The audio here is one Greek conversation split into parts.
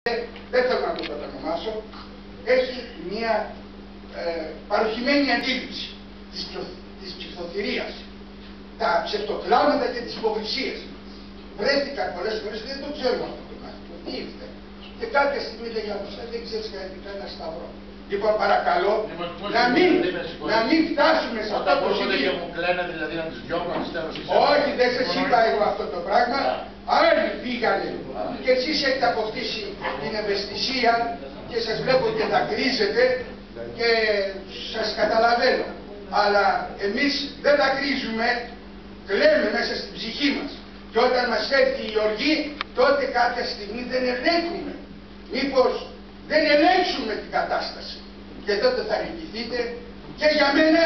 δεν θέλω να το κατανομάσω, έχει μια παροχημένη αντίληψη της ψηφοθυρίας, τα ψευτοκλάματα και τις υποκρισίες. Βρέθηκαν πολλές φορές και δεν το ξέρουμε αυτό το μάθημα. Τι ήρθε. Και κάποια στιγμή λέγει από αυτά δεν ξέρεις κανένα σταυρό. Λοιπόν, παρακαλώ να μην φτάσουμε σε αυτό το σημείο. Και μου κλαίνε δηλαδή να τις διώχνω, να τις στέλνω. Όχι, δεν σας είπα εγώ αυτό το πράγμα. Άλλοι πήγανε και εσείς έχετε αποκτήσει την ευαισθησία και σας βλέπω και δακρύζετε και σας καταλαβαίνω. Αλλά εμείς δεν δακρύζουμε, κλαίμε μέσα στην ψυχή μας. Και όταν μας έρθει η οργή, τότε κάποια στιγμή δεν ελέγχουμε. Μήπως δεν ελέγξουμε την κατάσταση. Και τότε θα λυπηθείτε και για μένα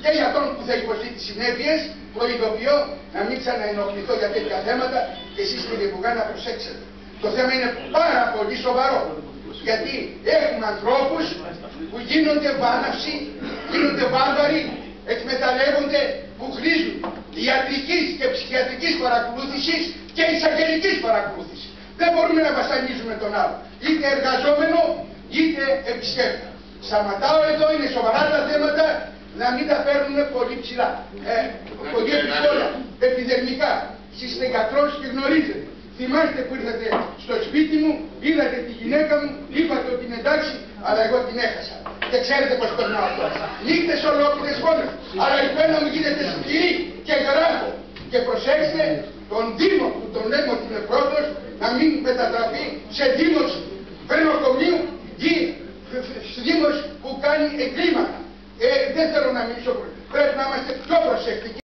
και για τον που θα υποστεί τις συνέπειες. Προειδοποιώ να μην ξαναενοχληθώ για τέτοια θέματα και εσείς κύριε Μπουγά να προσέξετε. Το θέμα είναι πάρα πολύ σοβαρό. Γιατί έχουμε ανθρώπους που γίνονται βάναυσοι, γίνονται βάρβαροι, εκμεταλλεύονται, που χρήζουν ιατρικής και ψυχιατρικής παρακολούθησης και εισαγγελικής παρακολούθησης. Δεν μπορούμε να βασανίζουμε τον άλλο, είτε εργαζόμενο είτε επισκέπτη. Σταματάω εδώ, είναι σοβαρά τα θέματα, να μην τα παίρνουμε πολύ ψηλά. Πολύ επιστόλια, επιδερμικά. Εσείς είστε γιατρός και γνωρίζετε. Θυμάστε που ήρθατε στο σπίτι μου, είδατε τη γυναίκα μου, είπατε ότι είναι εντάξει, αλλά εγώ την έχασα. Και ξέρετε πως περνάω αυτό. Νύχτες ολόκληρες μόνες. Αλλά η πένα μου γίνεται σκληρή και γράφω. Και προσέξτε τον Δήμο που τον λέμε ότι είναι πρώτος, να μην μετατραπεί σε Δήμος βρενοκομείου ή Δήμος που κάνει εγκλήματα. Δεν θέλω να μιλήσω, πρέπει να είμαστε πιο προσεκτικοί.